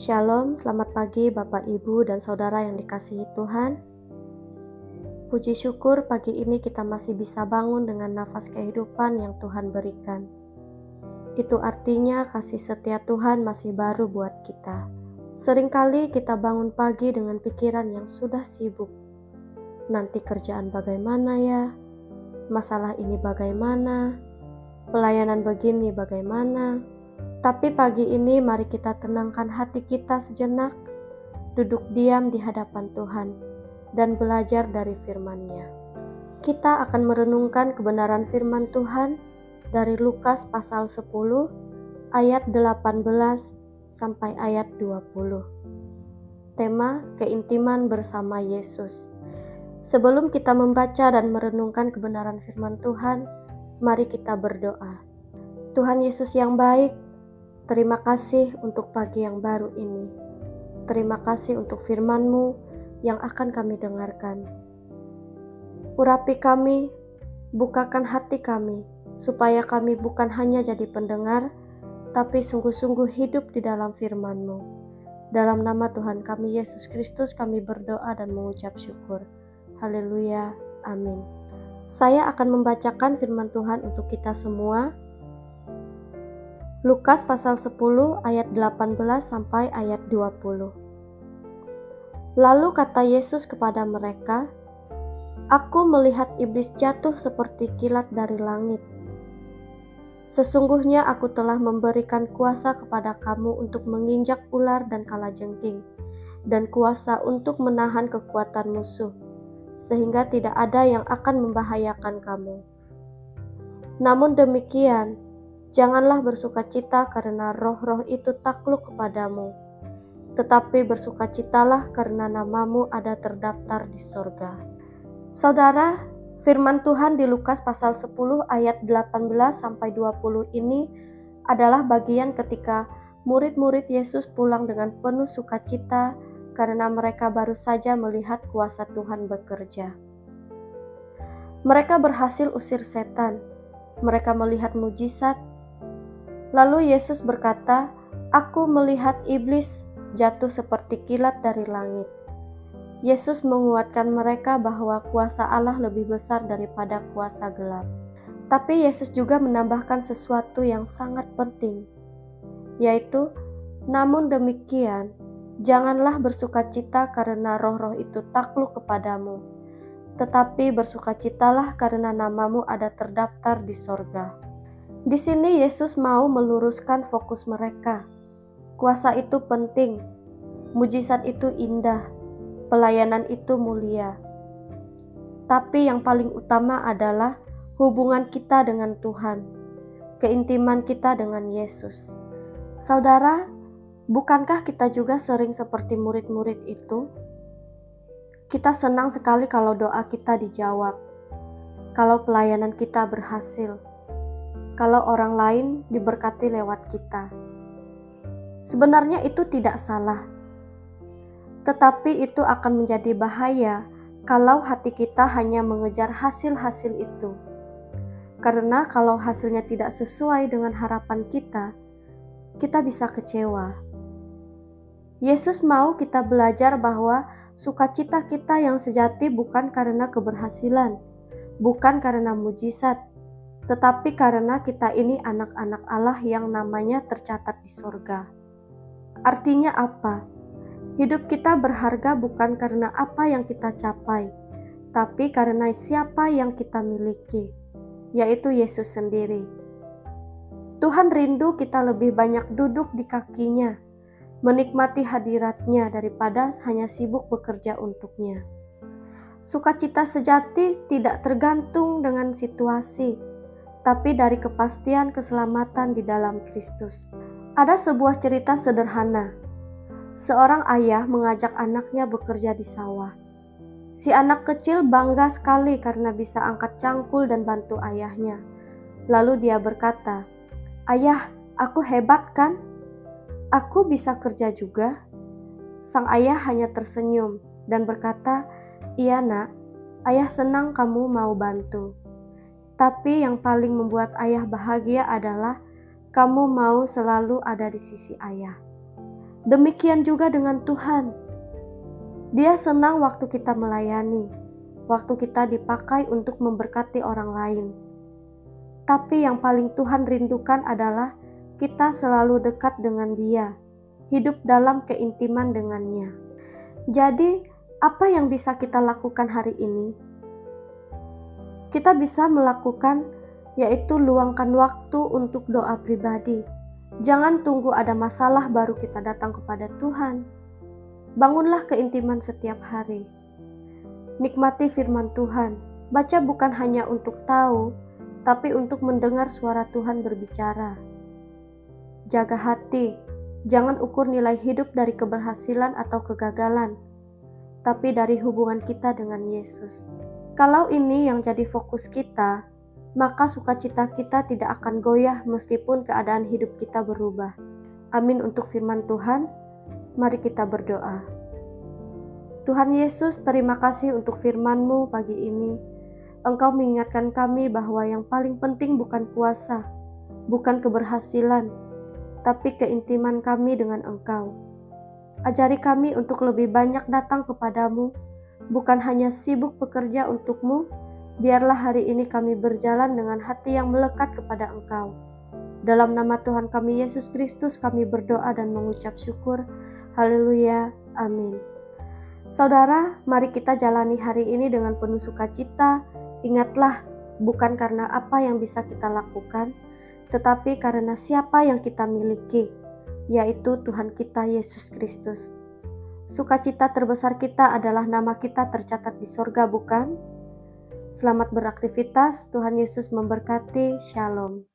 Shalom, selamat pagi Bapak, Ibu, dan Saudara yang dikasihi Tuhan. Puji syukur pagi ini kita masih bisa bangun dengan nafas kehidupan yang Tuhan berikan. Itu artinya kasih setia Tuhan masih baru buat kita. Seringkali kita bangun pagi dengan pikiran yang sudah sibuk. Nanti kerjaan bagaimana ya? Masalah ini bagaimana? Pelayanan begini bagaimana? Tapi pagi ini mari kita tenangkan hati kita sejenak, duduk diam di hadapan Tuhan, dan belajar dari firman-Nya. Kita akan merenungkan kebenaran firman Tuhan dari Lukas pasal 10 ayat 18 sampai ayat 20. Tema keintiman bersama Yesus. Sebelum kita membaca dan merenungkan kebenaran firman Tuhan, mari kita berdoa. Tuhan Yesus yang baik, terima kasih untuk pagi yang baru ini. Terima kasih untuk firman-Mu yang akan kami dengarkan. Urapi kami, bukakan hati kami, supaya kami bukan hanya jadi pendengar, tapi sungguh-sungguh hidup di dalam firman-Mu. Dalam nama Tuhan kami Yesus Kristus kami berdoa dan mengucap syukur. Haleluya, amin. Saya akan membacakan firman Tuhan untuk kita semua. Lukas pasal 10 ayat 18 sampai ayat 20. Lalu kata Yesus kepada mereka, "Aku melihat iblis jatuh seperti kilat dari langit. Sesungguhnya aku telah memberikan kuasa kepada kamu untuk menginjak ular dan kalajengking, dan kuasa untuk menahan kekuatan musuh, sehingga tidak ada yang akan membahayakan kamu. Namun demikian, janganlah bersukacita karena roh-roh itu takluk kepadamu, tetapi bersukacitalah karena namamu ada terdaftar di sorga." Saudara, firman Tuhan di Lukas pasal 10 ayat 18 sampai 20 ini adalah bagian ketika murid-murid Yesus pulang dengan penuh sukacita karena mereka baru saja melihat kuasa Tuhan bekerja. Mereka berhasil usir setan, mereka melihat mujizat. Lalu Yesus berkata, "Aku melihat iblis jatuh seperti kilat dari langit." Yesus menguatkan mereka bahwa kuasa Allah lebih besar daripada kuasa gelap. Tapi Yesus juga menambahkan sesuatu yang sangat penting, yaitu, "Namun demikian, janganlah bersukacita karena roh-roh itu takluk kepadamu, tetapi bersukacitalah karena namamu ada terdaftar di sorga." Di sini Yesus mau meluruskan fokus mereka. Kuasa itu penting, mujizat itu indah, pelayanan itu mulia. Tapi yang paling utama adalah hubungan kita dengan Tuhan, keintiman kita dengan Yesus. Saudara, bukankah kita juga sering seperti murid-murid itu? Kita senang sekali kalau doa kita dijawab, kalau pelayanan kita berhasil, kalau orang lain diberkati lewat kita. Sebenarnya itu tidak salah, tetapi itu akan menjadi bahaya kalau hati kita hanya mengejar hasil-hasil itu. Karena kalau hasilnya tidak sesuai dengan harapan kita bisa kecewa. Yesus mau kita belajar bahwa sukacita kita yang sejati bukan karena keberhasilan, bukan karena mujizat, tetapi karena kita ini anak-anak Allah yang namanya tercatat di sorga. Artinya apa? Hidup kita berharga bukan karena apa yang kita capai, tapi karena siapa yang kita miliki, yaitu Yesus sendiri. Tuhan rindu kita lebih banyak duduk di kakinya, menikmati hadiratnya daripada hanya sibuk bekerja untuknya. Sukacita sejati tidak tergantung dengan situasi, tapi dari kepastian keselamatan di dalam Kristus. Ada sebuah cerita sederhana. Seorang ayah mengajak anaknya bekerja di sawah. Si anak kecil bangga sekali karena bisa angkat cangkul dan bantu ayahnya. Lalu dia berkata, "Ayah, aku hebat kan? Aku bisa kerja juga." Sang ayah hanya tersenyum dan berkata, "Iya nak, ayah senang kamu mau bantu. Tapi yang paling membuat ayah bahagia adalah kamu mau selalu ada di sisi ayah." Demikian juga dengan Tuhan. Dia senang waktu kita melayani, waktu kita dipakai untuk memberkati orang lain. Tapi yang paling Tuhan rindukan adalah kita selalu dekat dengan Dia, hidup dalam keintiman dengannya. Jadi, apa yang bisa kita lakukan hari ini? Kita bisa melakukan, yaitu luangkan waktu untuk doa pribadi. Jangan tunggu ada masalah baru kita datang kepada Tuhan. Bangunlah keintiman setiap hari. Nikmati firman Tuhan. Baca bukan hanya untuk tahu, tapi untuk mendengar suara Tuhan berbicara. Jaga hati. Jangan ukur nilai hidup dari keberhasilan atau kegagalan, tapi dari hubungan kita dengan Yesus. Kalau ini yang jadi fokus kita, maka sukacita kita tidak akan goyah meskipun keadaan hidup kita berubah. Amin untuk firman Tuhan. Mari kita berdoa. Tuhan Yesus, terima kasih untuk firman-Mu pagi ini. Engkau mengingatkan kami bahwa yang paling penting bukan kuasa, bukan keberhasilan, tapi keintiman kami dengan Engkau. Ajari kami untuk lebih banyak datang kepadamu, bukan hanya sibuk bekerja untuk-Mu. Biarlah hari ini kami berjalan dengan hati yang melekat kepada Engkau. Dalam nama Tuhan kami Yesus Kristus kami berdoa dan mengucap syukur. Haleluya. Amin. Saudara, mari kita jalani hari ini dengan penuh sukacita. Ingatlah, bukan karena apa yang bisa kita lakukan, tetapi karena siapa yang kita miliki, yaitu Tuhan kita Yesus Kristus. Sukacita terbesar kita adalah nama kita tercatat di sorga, bukan? Selamat beraktivitas, Tuhan Yesus memberkati. Shalom.